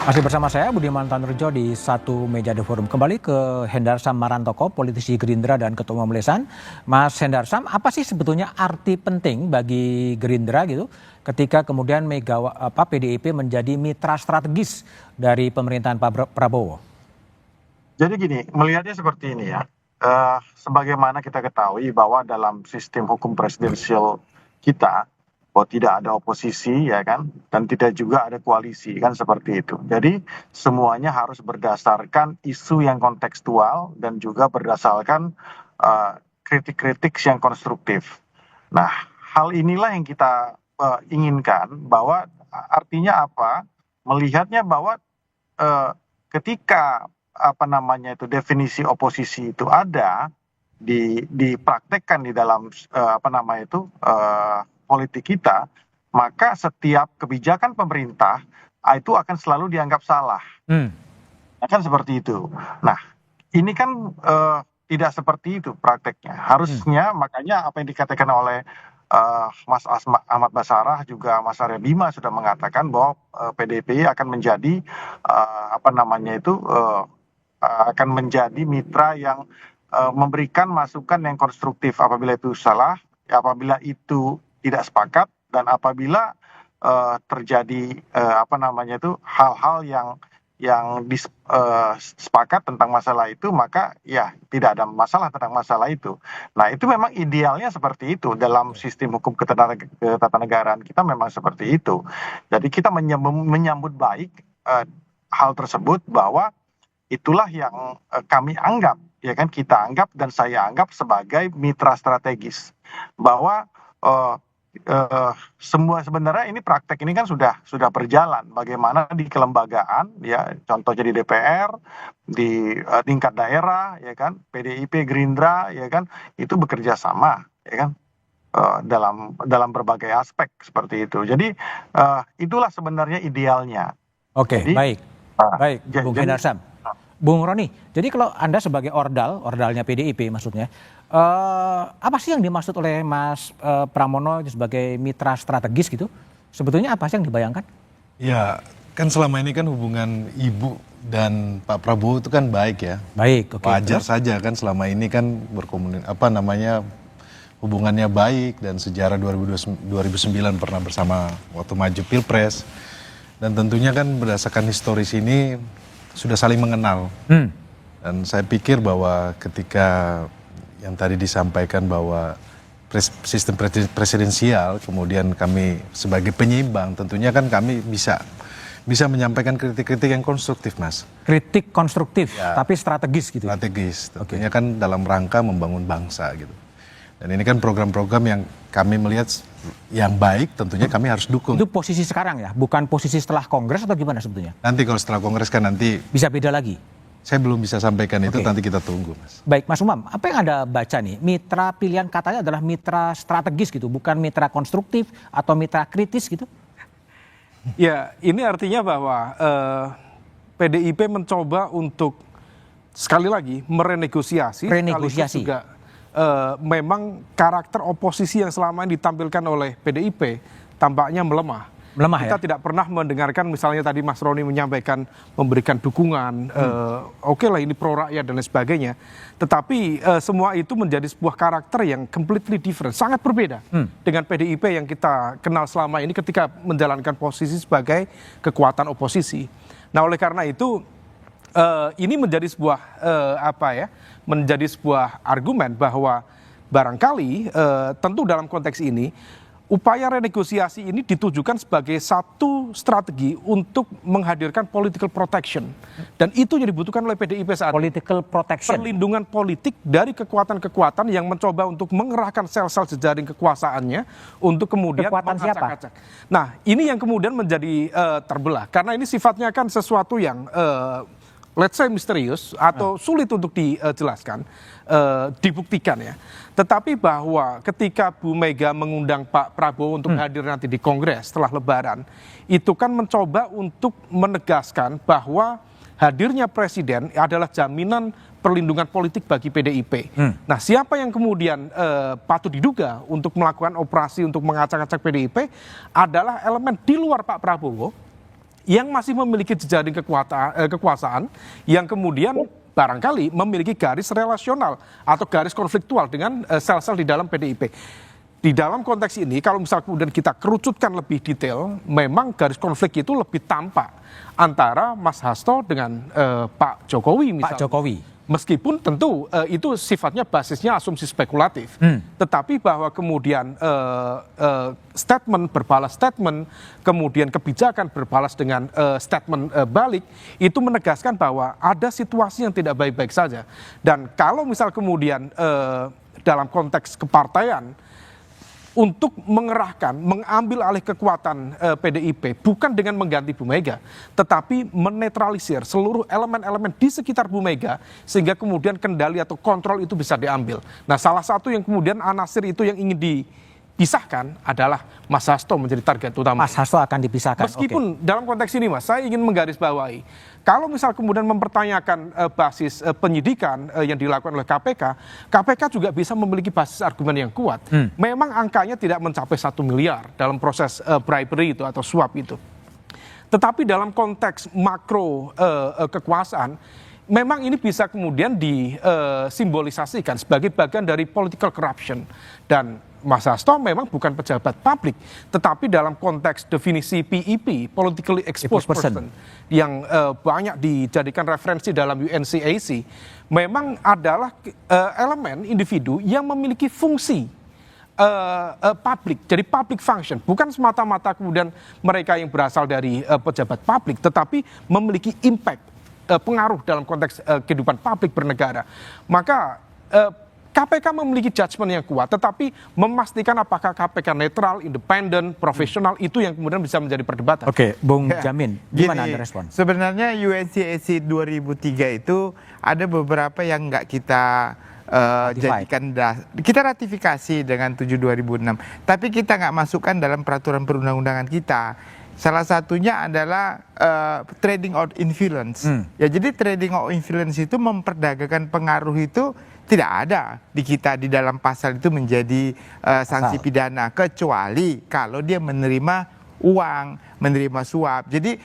Masih bersama saya Budiman Tanurjo di satu meja The Forum. Kembali ke Hendarsam Marantoko, politisi Gerindra dan Ketua Umum Lesan. Mas Hendarsam, apa sih sebetulnya arti penting bagi Gerindra gitu ketika kemudian PDIP menjadi mitra strategis dari pemerintahan Pak Prabowo? Jadi gini, melihatnya seperti ini ya. Sebagaimana kita ketahui bahwa dalam sistem hukum presidensial kita, bahwa tidak ada oposisi ya kan, dan tidak juga ada koalisi kan seperti itu. Jadi semuanya harus berdasarkan isu yang kontekstual dan juga berdasarkan kritik-kritik yang konstruktif. Nah, hal inilah yang kita inginkan, bahwa artinya apa? Melihatnya bahwa ketika definisi oposisi itu ada dipraktekkan di dalam politik kita, maka setiap kebijakan pemerintah itu akan selalu dianggap salah. Kan seperti itu. Nah, ini kan tidak seperti itu prakteknya. Harusnya makanya apa yang dikatakan oleh Mas Ahmad Basarah, juga Mas Arya Bima sudah mengatakan bahwa PDIP akan menjadi akan menjadi mitra yang memberikan masukan yang konstruktif apabila itu salah, apabila itu tidak sepakat, dan apabila terjadi hal-hal yang sepakat tentang masalah itu, maka ya tidak ada masalah tentang masalah itu. Nah, itu memang idealnya seperti itu dalam sistem hukum ketatanegaraan kita, memang seperti itu. Jadi kita menyambut baik hal tersebut, bahwa itulah yang kami anggap, ya kan, kita anggap dan saya anggap sebagai mitra strategis, bahwa semua sebenarnya ini praktek ini kan sudah berjalan, bagaimana di kelembagaan, ya contohnya di DPR, di tingkat daerah, ya kan, PDIP, Gerindra, ya kan, itu bekerja sama, ya kan, dalam berbagai aspek seperti itu. Jadi itulah sebenarnya idealnya. Oke, baik, Bung Hendarsam. Bung Roni, jadi kalau Anda sebagai ordalnya PDIP maksudnya, apa sih yang dimaksud oleh Mas Pramono sebagai mitra strategis gitu? Sebetulnya apa sih yang dibayangkan? Ya, kan selama ini kan hubungan Ibu dan Pak Prabowo itu kan baik ya. Baik, oke. Wajar saja kan selama ini kan hubungannya baik, dan sejarah 2009 pernah bersama waktu maju Pilpres. Dan tentunya kan berdasarkan historis ini sudah saling mengenal. Dan saya pikir bahwa ketika yang tadi disampaikan bahwa sistem presidensial, kemudian kami sebagai penyeimbang, tentunya kan kami bisa menyampaikan kritik-kritik yang konstruktif, Mas. Kritik konstruktif, ya, tapi strategis gitu. Strategis, tentunya kan dalam rangka membangun bangsa gitu. Dan ini kan program-program yang kami melihat yang baik, tentunya kami harus dukung. Itu posisi sekarang ya, bukan posisi setelah Kongres atau gimana sebetulnya? Nanti kalau setelah Kongres kan nanti bisa beda lagi. Saya belum bisa sampaikan itu, nanti kita tunggu, Mas. Baik, Mas Umam, apa yang Anda baca nih? Mitra pilihan katanya adalah mitra strategis gitu, bukan mitra konstruktif atau mitra kritis gitu? Ya, ini artinya bahwa PDIP mencoba untuk sekali lagi merenegosiasi. Juga memang karakter oposisi yang selama ini ditampilkan oleh PDIP tampaknya melemah. Kita tidak pernah mendengarkan, misalnya tadi Mas Roni menyampaikan memberikan dukungan, oke lah ini pro rakyat dan lain sebagainya. Tetapi semua itu menjadi sebuah karakter yang completely different, sangat berbeda dengan PDIP yang kita kenal selama ini ketika menjalankan posisi sebagai kekuatan oposisi. Nah, oleh karena itu ini menjadi sebuah menjadi sebuah argumen bahwa barangkali tentu dalam konteks ini upaya renegosiasi ini ditujukan sebagai satu strategi untuk menghadirkan political protection, dan itu yang dibutuhkan oleh PDIP saat ini. Political protection, perlindungan politik dari kekuatan-kekuatan yang mencoba untuk mengerahkan sel-sel jejaring kekuasaannya untuk kemudian mengacak-acak. Nah, ini yang kemudian menjadi terbelah, karena ini sifatnya kan sesuatu yang let's say misterius atau sulit untuk dijelaskan, dibuktikan ya. Tetapi bahwa ketika Bu Mega mengundang Pak Prabowo untuk hadir nanti di Kongres setelah Lebaran, itu kan mencoba untuk menegaskan bahwa hadirnya Presiden adalah jaminan perlindungan politik bagi PDIP. Nah, siapa yang kemudian patut diduga untuk melakukan operasi untuk mengacak-acak PDIP adalah elemen di luar Pak Prabowo yang masih memiliki jejaring kekuasaan yang kemudian barangkali memiliki garis relasional atau garis konfliktual dengan sel-sel di dalam PDIP. Di dalam konteks ini, kalau misal kemudian kita kerucutkan lebih detail, memang garis konflik itu lebih tampak antara Mas Hasto dengan Pak Jokowi misalnya. Pak Jokowi. Meskipun tentu itu sifatnya basisnya asumsi spekulatif, tetapi bahwa kemudian statement berbalas statement, kemudian kebijakan berbalas dengan statement balik, itu menegaskan bahwa ada situasi yang tidak baik-baik saja. Dan kalau misal kemudian dalam konteks kepartaian, untuk mengerahkan, mengambil alih kekuatan PDIP bukan dengan mengganti Bu Mega, tetapi menetralisir seluruh elemen-elemen di sekitar Bu Mega sehingga kemudian kendali atau kontrol itu bisa diambil. Nah, salah satu yang kemudian anasir itu yang ingin dipisahkan adalah Mas Hasto menjadi target utama. Mas Hasto akan dipisahkan. Meskipun dalam konteks ini, Mas, saya ingin menggarisbawahi, kalau misal kemudian mempertanyakan basis penyidikan yang dilakukan oleh KPK, KPK juga bisa memiliki basis argumen yang kuat. Memang angkanya tidak mencapai 1 miliar dalam proses bribery itu atau suap itu. Tetapi dalam konteks makro kekuasaan, memang ini bisa kemudian disimbolisasikan sebagai bagian dari political corruption. Dan Mas Hasto memang bukan pejabat publik, tetapi dalam konteks definisi PEP, politically exposed person, yang banyak dijadikan referensi dalam UNCAC, memang adalah elemen individu yang memiliki fungsi publik, jadi public function, bukan semata-mata kemudian mereka yang berasal dari pejabat publik, tetapi memiliki impact, pengaruh dalam konteks kehidupan publik bernegara. Maka KPK memiliki judgement yang kuat, tetapi memastikan apakah KPK netral, independen, profesional, itu yang kemudian bisa menjadi perdebatan. Oke, Bung Jamin, gimana Anda respon? Sebenarnya UNCAC 2003 itu ada beberapa yang nggak kita jadikan kita ratifikasi dengan 7/2006, tapi kita nggak masukkan dalam peraturan perundang-undangan kita. Salah satunya adalah trading of influence. Ya, jadi trading of influence itu memperdagangkan pengaruh itu tidak ada di kita di dalam pasal itu menjadi sanksi pidana, kecuali kalau dia menerima uang, menerima suap. Jadi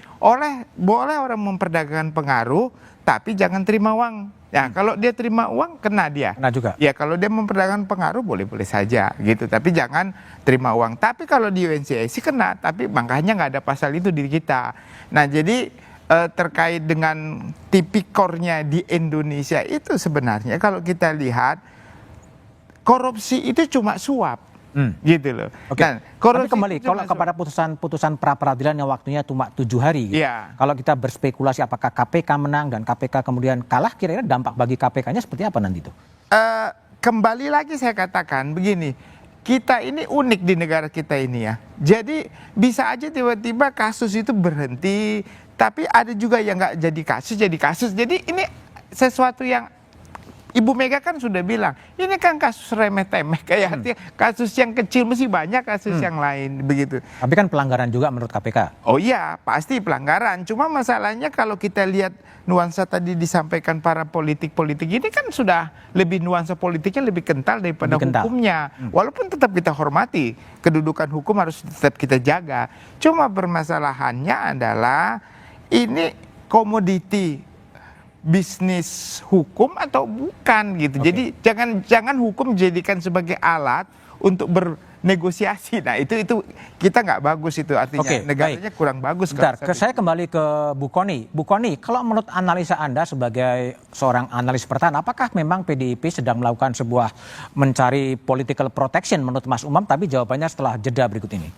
boleh orang memperdagangkan pengaruh, tapi jangan terima uang. Ya, kalau dia terima uang kena dia. Kena juga. Ya, kalau dia memperdagangkan pengaruh boleh-boleh saja gitu, tapi jangan terima uang. Tapi kalau di UNCAC kena, tapi makanya nggak ada pasal itu di kita. Nah, jadi terkait dengan tipikornya di Indonesia itu sebenarnya kalau kita lihat korupsi itu cuma suap, gitu loh. Oke. Nah, tapi kembali kalau kepada putusan pra peradilan yang waktunya cuma 7 hari, gitu. Iya. Kalau kita berspekulasi apakah KPK menang dan KPK kemudian kalah, kira-kira dampak bagi KPK-nya seperti apa nanti itu? Kembali lagi saya katakan begini, kita ini unik di negara kita ini ya. Jadi bisa aja tiba-tiba kasus itu berhenti, tapi ada juga yang nggak jadi kasus. Jadi ini sesuatu yang Ibu Mega kan sudah bilang, ini kan kasus remeh-temeh, kayak artinya kasus yang kecil mesti banyak kasus yang lain begitu. Tapi kan pelanggaran juga menurut KPK. Oh iya, pasti pelanggaran. Cuma masalahnya kalau kita lihat nuansa tadi disampaikan para politik ini kan sudah lebih nuansa politiknya lebih kental daripada hukumnya. Walaupun tetap kita hormati, kedudukan hukum harus tetap kita jaga. Cuma permasalahannya adalah ini komoditi bisnis hukum atau bukan gitu. Jadi jangan hukum dijadikan sebagai alat untuk bernegosiasi. Nah itu kita nggak bagus itu, artinya negaranya kurang bagus. Saya kembali ke Bu Kony. Bu Kony, kalau menurut analisa Anda sebagai seorang analis pertahanan, apakah memang PDIP sedang melakukan sebuah mencari political protection menurut Mas Umam? Tapi jawabannya setelah jeda berikut ini.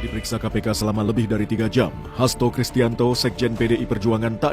Diperiksa KPK selama lebih dari 3 jam, Hasto Kristianto, Sekjen PDI Perjuangan tak